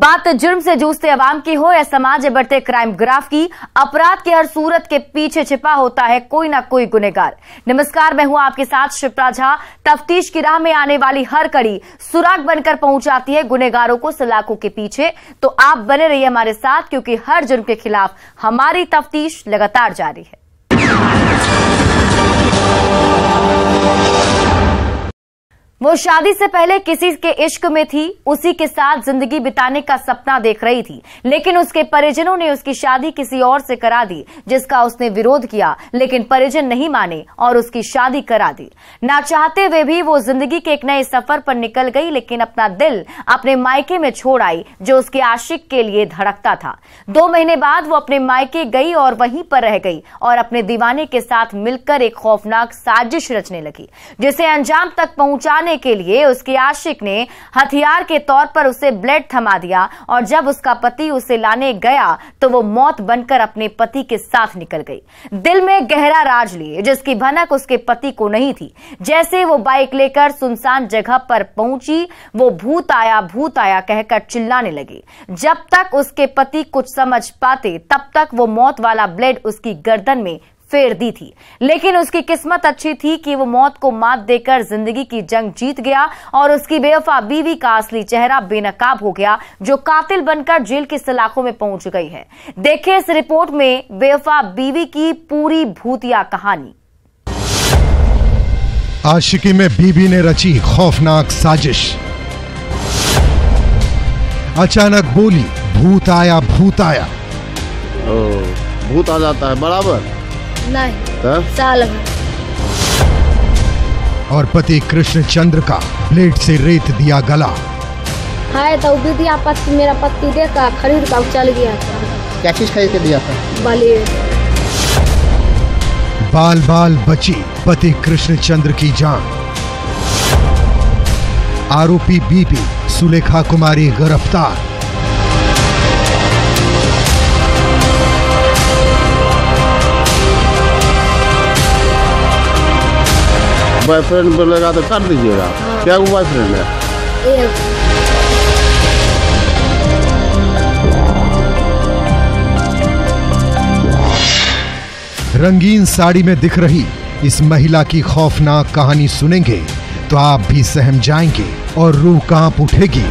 बात जुर्म से जूझते अवाम की हो या समाज में बढ़ते क्राइम ग्राफ की, अपराध की हर सूरत के पीछे छिपा होता है कोई ना कोई गुनहगार। नमस्कार, मैं हूं आपके साथ शिप्रा झा। तफ्तीश की राह में आने वाली हर कड़ी सुराग बनकर पहुंचाती है गुनहगारों को सलाखों के पीछे। तो आप बने रहिए हमारे साथ, क्योंकि हर जुर्म के खिलाफ हमारी तफ्तीश लगातार जारी है। वो शादी से पहले किसी के इश्क में थी, उसी के साथ जिंदगी बिताने का सपना देख रही थी, लेकिन उसके परिजनों ने उसकी शादी किसी और से करा दी, जिसका उसने विरोध किया, लेकिन परिजन नहीं माने और उसकी शादी करा दी। ना चाहते हुए भी वो जिंदगी के एक नए सफर पर निकल गई, लेकिन अपना दिल अपने मायके में छोड़ आई, जो उसके आशिक के लिए धड़कता था। 2 महीने बाद वो अपने मायके गई और वहीं पर रह गई और अपने दीवाने के साथ मिलकर एक खौफनाक साजिश रचने लगी, जिसे अंजाम तक पहुंचाने के लिए उसके आशिक ने हथियार के तौर पर उसे ब्लेड थमा दिया और जब उसका पति उसे लाने गया तो वो मौत बनकर अपने पति के साथ निकल गई। दिल में गहरा राज लिए, जिसकी भनक उसके पति को नहीं थी। जैसे वो बाइक लेकर सुनसान जगह पर पहुंची, वो भूत आया कहकर चिल्लाने लगी। जब तक उसके पति कुछ समझ पाते, तब तक वो मौत वाला ब्लेड उसकी गर्दन में फेर दी थी। लेकिन उसकी किस्मत अच्छी थी कि वो मौत को मात देकर जिंदगी की जंग जीत गया और उसकी बेवफा बीवी का असली चेहरा बेनकाब हो गया, जो कातिल बनकर जेल की सलाखों में पहुंच गई है। देखिए इस रिपोर्ट में बेवफा बीवी की पूरी भूतिया कहानी। आशिकी में बीवी ने रची खौफनाक साजिश। अचानक बोली, भूत आया। भूत आ जाता है बराबर? नहीं, साल भर। और पति कृष्ण चंद्र का ब्लेड से रेत दिया गला। हाय तो विद्यापति मेरा पति देखा, खरीद का चल गया था। क्या चीज खरीद के दिया था? ब्लेड। बाल बाल बची पति कृष्ण चंद्र की जान। आरोपी बीबी सुलेखा कुमारी गिरफ्तार। बॉयफ्रेंड बोलेगा तो कर दीजिएगा। हाँ। क्या वो बॉयफ्रेंड है? रंगीन साड़ी में दिख रही इस महिला की खौफनाक कहानी सुनेंगे तो आप भी सहम जाएंगे और रूह कांप उठेगी,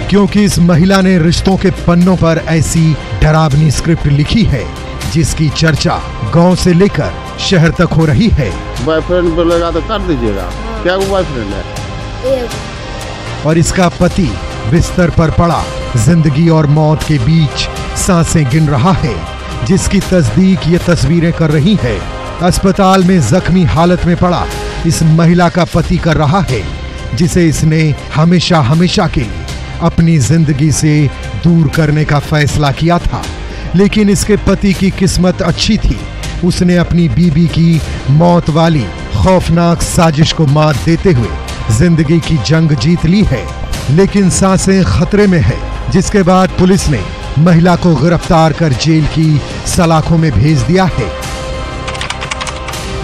क्योंकि इस महिला ने रिश्तों के पन्नों पर ऐसी डरावनी स्क्रिप्ट लिखी है जिसकी चर्चा गांव से लेकर शहर तक हो रही है। बॉयफ्रेंड बोलेगा तो कर दीजिएगा। हाँ। क्या वो बॉयफ्रेंड है? और इसका पति बिस्तर पर पड़ा जिंदगी और मौत के बीच सांसें गिन रहा है, जिसकी तस्दीक ये तस्वीरें कर रही है। अस्पताल में जख्मी हालत में पड़ा इस महिला का पति कर रहा है, जिसे इसने हमेशा के लिए अपनी जिंदगी से दूर करने का फैसला किया था। लेकिन इसके पति की किस्मत अच्छी थी, उसने अपनी बीबी की मौत वाली खौफनाक साजिश को मात देते हुए जिंदगी की जंग जीत ली है। लेकिन सांसें खतरे में है, जिसके बाद पुलिस ने महिला को गिरफ्तार कर जेल की सलाखों में भेज दिया है,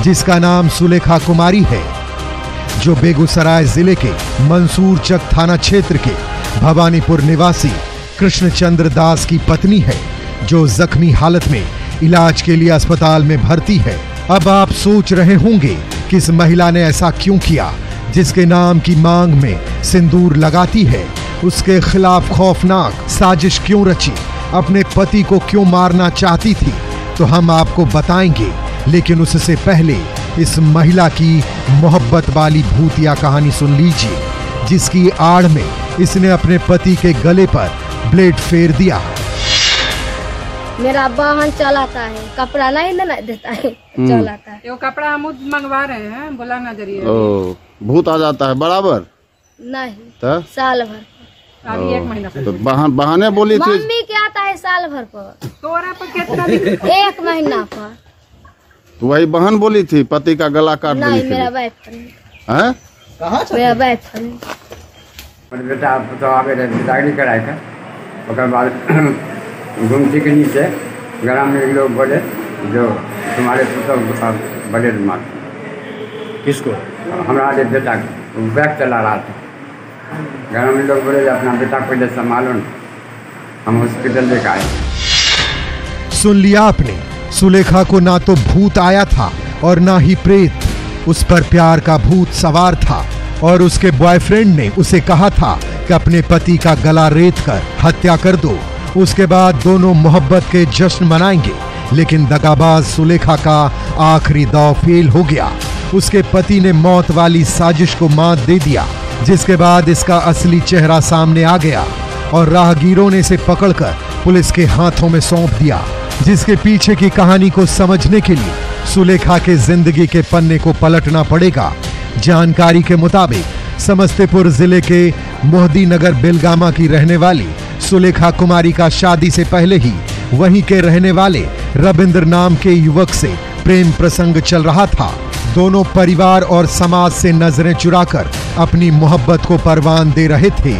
जिसका नाम सुलेखा कुमारी है, जो बेगूसराय जिले के मंसूर चक थाना क्षेत्र के भवानीपुर निवासी कृष्णचंद्र दास की पत्नी है, जो जख्मी हालत में इलाज के लिए अस्पताल में भर्ती है। अब आप सोच रहे होंगे कि इस महिला ने ऐसा क्यों किया, जिसके नाम की मांग में सिंदूर लगाती है, उसके खिलाफ खौफनाक साजिश क्यों रची, अपने पति को क्यों मारना चाहती थी, तो हम आपको बताएंगे। लेकिन उससे पहले इस महिला की मोहब्बत वाली भूतिया कहानी सुन लीजिए, जिसकी आड़ में इसने अपने पति के गले पर ब्लेड फेर दिया। मेरा वाहन चलाता है, कपड़ा नहीं लेना देता है, चलाता है। ये कपड़ा हम मंगवा रहे हैं, बोला ना जरिए। भूत आ जाता है बराबर? नहीं, तो साल भर। अभी 1 महीना तो बहाने बोली थी। मम्मी के आता है साल भर पर। तोरा पर कितना दिन? 1 महीना पर। तो वही बहन बोली थी पति का गला काट देने के लिए। नहीं, मेरा बॉयफ्रेंड है। मेरा बॉयफ्रेंड। बेटा तो आगे दाखिल कराए थे, उसके बाद गुमती के नीचे ग्राम में लोग बोले जो तुम्हारे पुत्र बड़े मार। किसको? हमारे बेटा बैग चला रहा था। घर में लोग बोले अपना बेटा पहले संभालो ना, हम हॉस्पिटल लेकर आए। सुन लिया आपने, सुलेखा को ना तो भूत आया था और ना ही प्रेत, उस पर प्यार का भूत सवार था और उसके बॉयफ्रेंड ने उसे कहा था कि अपने पति का गला रेत कर हत्या कर दो। उसके बाद दोनों मोहब्बत के जश्न मनाएंगे, लेकिन दगाबाज सुलेखा का आखिरी दांव फेल हो गया। उसके पति ने मौत वाली साजिश को मात दे दिया, जिसके बाद इसका असली चेहरा सामने आ गया और राहगीरों ने इसे पकड़कर पुलिस के हाथों में सौंप दिया, जिसके पीछे की कहानी को समझने के लिए सुलेखा के जिंदगी के पन्ने को पलटना पड़ेगा। जानकारी के मुताबिक समस्तीपुर जिले के मोहदी नगर बेलगामा की रहने वाली सुलेखा कुमारी का शादी से पहले ही वहीं के रहने वाले रविंद्र नाम के युवक से प्रेम प्रसंग चल रहा था। दोनों परिवार और समाज से नजरें चुराकर अपनी मोहब्बत को परवान दे रहे थे।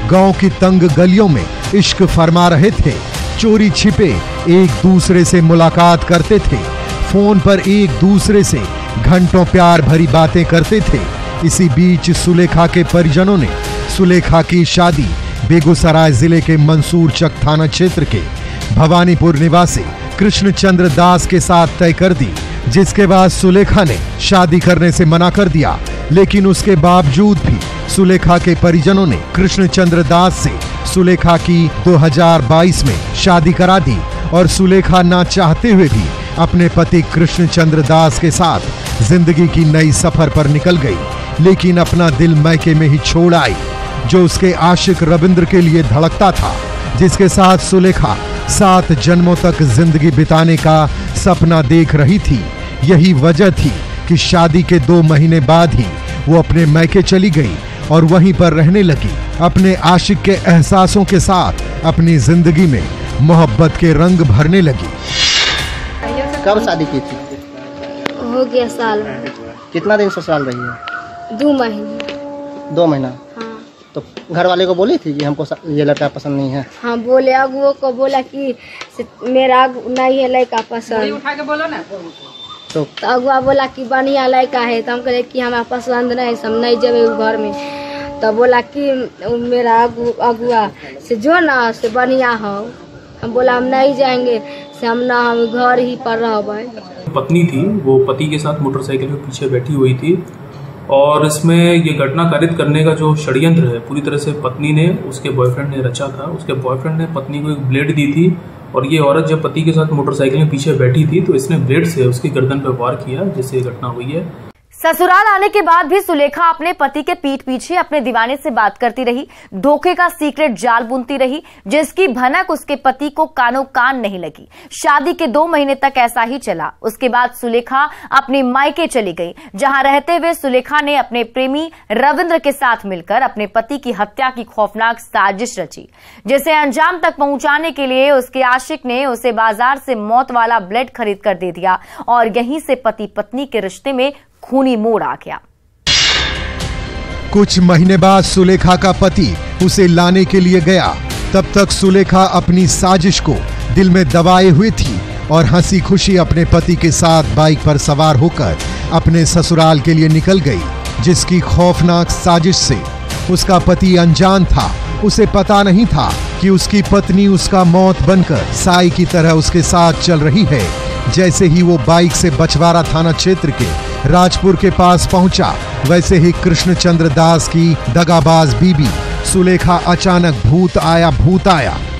गांव की तंग गलियों में इश्क फरमा रहे थे, चोरी छिपे एक दूसरे से मुलाकात करते थे, फोन पर एक दूसरे से घंटों प्यार भरी बातें करते थे। इसी बीच सुलेखा के परिजनों ने सुलेखा की शादी बेगूसराय जिले के मंसूरचक थाना क्षेत्र के भवानीपुर निवासी कृष्णचंद्र दास के साथ तय कर दी, जिसके बाद सुलेखा ने शादी करने से मना कर दिया। लेकिन उसके बावजूद भी सुलेखा के परिजनों ने कृष्णचंद्र दास से सुलेखा की 2022 में शादी करा दी और सुलेखा ना चाहते हुए भी अपने पति कृष्णचंद्र दास के साथ जिंदगी की नई सफर पर निकल गई, लेकिन अपना दिल मैके में ही छोड़ आई, जो उसके आशिक रविंद्र के लिए धड़कता था, जिसके साथ सुलेखा 7 जन्मों तक जिंदगी बिताने का सपना देख रही थी। यही वजह थी कि शादी के 2 महीने बाद ही वो अपने मैके चली गई और वहीं पर रहने लगी, अपने आशिक के एहसासों के साथ अपनी जिंदगी में मोहब्बत के रंग भरने लगी। कब शादी की थी? हो गया साल। कितना दिन ससुराल रही है? 2 महीने। 2 महीना? हाँ। तो घर वाले को बोली थी कि हमको ये लड़का पसंद नहीं है? हाँ बोले, अगुओं को बोला कि मेरा नहीं है लड़का पसंद। उठा के बोलो ना। तो अगुआ बोला कि बढ़िया लड़का है, तो हम कहे कि हमारा पसंद नहीं, हम नहीं जेबे घर में। तो बोला कि मेरा अगुआ से जो ना से बढ़िया हो। हम बोला हम नहीं जाएंगे, से हम घर ही पर रह। पत्नी थी, वो पति के साथ मोटरसाइकिल के पीछे बैठी हुई थी और इसमें ये घटना कारित करने का जो षड्यंत्र है पूरी तरह से पत्नी ने, उसके बॉयफ्रेंड ने रचा था। उसके बॉयफ्रेंड ने पत्नी को एक ब्लेड दी थी और ये औरत जब पति के साथ मोटरसाइकिल में पीछे बैठी थी तो इसने ब्लेड से उसकी गर्दन पर वार किया, जिससे ये घटना हुई है। ससुराल आने के बाद भी सुलेखा अपने पति के पीठ पीछे अपने दीवाने से बात करती रही, धोखे का सीक्रेट जाल बुनती रही, जिसकी भनक उसके पति को कानों कान नहीं लगी। शादी के 2 महीने तक ऐसा ही चला। उसके बाद सुलेखा अपने मायके चली गई, जहां रहते हुए सुलेखा ने अपने प्रेमी रविंद्र के साथ मिलकर अपने पति की हत्या की खौफनाक साजिश रची, जिसे अंजाम तक पहुंचाने के लिए उसके आशिक ने उसे बाजार से मौत वाला ब्लेड खरीद कर दे दिया और यहीं से पति पत्नी के रिश्ते में खूनी मोड़ आ गया। कुछ महीने बाद सुलेखा का पति उसे लाने के लिए गया। तब तक सुलेखा अपनी साजिश को दिल में दबाए हुए थी और हंसी खुशी अपने पति के साथ बाइक पर सवार होकर अपने ससुराल के लिए निकल गई, जिसकी खौफनाक साजिश से उसका पति अनजान था। उसे पता नहीं था कि उसकी पत्नी उसका मौत बनकर साई की तरह उसके साथ चल रही है। जैसे ही वो बाइक से बछवाड़ा थाना क्षेत्र के राजपुर के पास पहुंचा, वैसे ही कृष्णचंद्र दास की दगाबाज बीबी सुलेखा अचानक भूत आया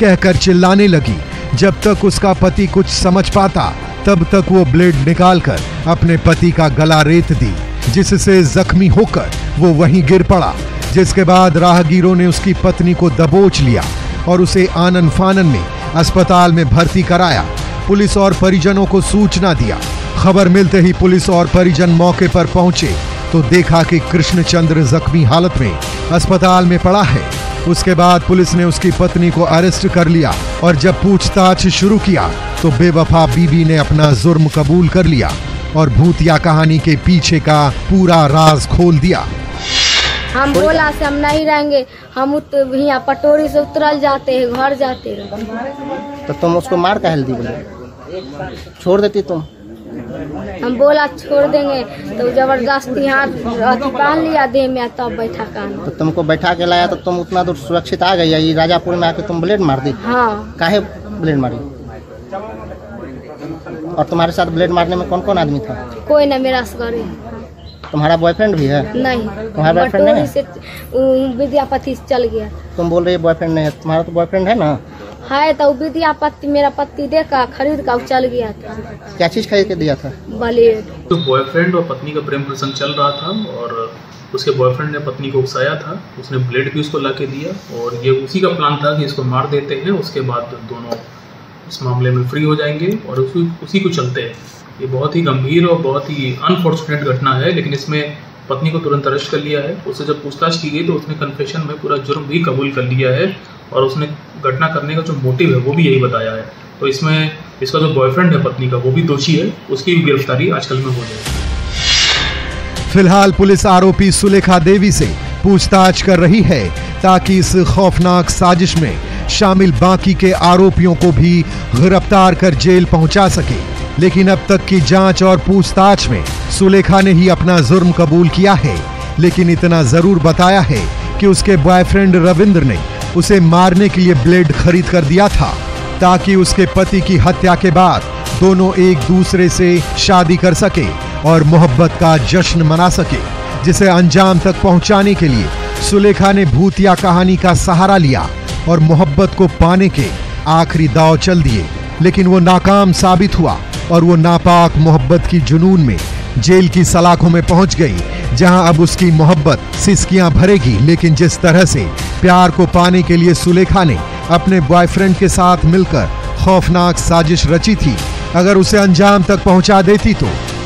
कहकर चिल्लाने लगी। जब तक उसका पति कुछ समझ पाता, तब तक वो ब्लेड निकालकर अपने पति का गला रेत दी, जिससे जख्मी होकर वो वहीं गिर पड़ा। जिसके बाद राहगीरों ने उसकी पत्नी को दबोच लिया और उसे आनन फानन में अस्पताल में भर्ती कराया। पुलिस और परिजनों को सूचना दिया। खबर मिलते ही पुलिस और परिजन मौके पर पहुंचे तो देखा कि कृष्णचंद्र जख्मी हालत में अस्पताल में पड़ा है। उसके बाद पुलिस ने उसकी पत्नी को अरेस्ट कर लिया और जब पूछताछ शुरू किया तो बेवफा बीबी ने अपना जुर्म कबूल कर लिया और भूतिया कहानी के पीछे का पूरा राज खोल दिया। हम बोला से हम नहीं रहेंगे, हम यहाँ पटोरी से उतरल जाते हैं, घर जाते हैं। तो तुम उसको मार का हल्दी बोले छोड़ देती तुम? हम बोला छोड़ देंगे तो जबरदस्ती हाथ बांध लिया देह में, तब बैठा कान। तो तुमको बैठा के लाया तो तुम उतना दूर सुरक्षित आ गई, ये राजापुर में आके तुम ब्लेड मार दी? हाँ। काहे ब्लेड मारी? और तुम्हारे साथ ब्लेड मारने में कौन कौन आदमी था? कोई ना, मेरा सगरे। तुम्हारा बॉयफ्रेंड भी है? नहीं। तुम्हारा बॉयफ्रेंड नहीं से विद्यापति से चल गया। तुम बोल रही बॉयफ्रेंड नहीं है, तुम्हारा तो बॉयफ्रेंड है ना? है तो विद्यापति मेरा पति देखा खरीद का चल गया था। क्या चीज खरीद के दिया था? ब्लेड। तो बॉयफ्रेंड और पत्नी का प्रेम प्रसंग चल रहा था और उसके बॉयफ्रेंड ने पत्नी को उकसाया था, उसने ब्लेड भी उसको ला के दिया और ये उसी का प्लान था कि इसको मार देते हैं, उसके बाद दोनों इस मामले में फ्री हो जाएंगे और उसी को चलते हैं। ये बहुत ही गंभीर और बहुत ही अनफॉर्चुनेट घटना है, लेकिन इसमें पत्नी को तुरंत अरेस्ट कर लिया है। उससे जब पूछताछ की गई तो उसने कन्फेशन में पूरा जुर्म भी कबूल कर लिया है और उसने घटना करने का जो मोटिव है वो भी यही बताया है। तो इसमें इसका जो बॉयफ्रेंड है पत्नी का वो भी दोषी है, उसकी भी गिरफ्तारी आजकल में हो जाएगी। फिलहाल पुलिस आरोपी सुलेखा देवी से पूछताछ कर रही है ताकि इस खौफनाक साजिश में शामिल बाकी के आरोपियों को भी गिरफ्तार कर जेल पहुंचा सके। लेकिन अब तक की जांच और पूछताछ में सुलेखा ने ही अपना जुर्म कबूल किया है, लेकिन इतना जरूर बताया है कि उसके बॉयफ्रेंड रविंद्र ने उसे मारने के लिए ब्लेड खरीद कर दिया था ताकि उसके पति की हत्या के बाद दोनों एक दूसरे से शादी कर सके और मोहब्बत का जश्न मना सके, जिसे अंजाम तक पहुंचाने के लिए सुलेखा ने भूतिया कहानी का सहारा लिया और मोहब्बत को पाने के आखिरी दांव चल दिए। लेकिन वो नाकाम साबित हुआ और वो नापाक मोहब्बत की जुनून में जेल की सलाखों में पहुंच गई, जहां अब उसकी मोहब्बत सिसकियां भरेगी। लेकिन जिस तरह से प्यार को पाने के लिए सुलेखा ने अपने बॉयफ्रेंड के साथ मिलकर खौफनाक साजिश रची थी, अगर उसे अंजाम तक पहुंचा देती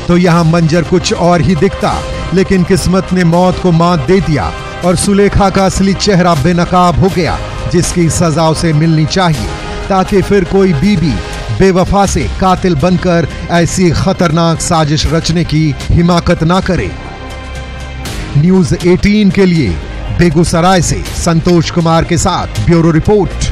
तो यहाँ मंजर कुछ और ही दिखता। लेकिन किस्मत ने मौत को मात दे दिया और सुलेखा का असली चेहरा बेनकाब हो गया, जिसकी सजा उसे मिलनी चाहिए, ताकि फिर कोई बीबी बेवफा से कातिल बनकर ऐसी खतरनाक साजिश रचने की हिमाकत ना करे। न्यूज़ 18 के लिए बेगूसराय से संतोष कुमार के साथ ब्यूरो रिपोर्ट।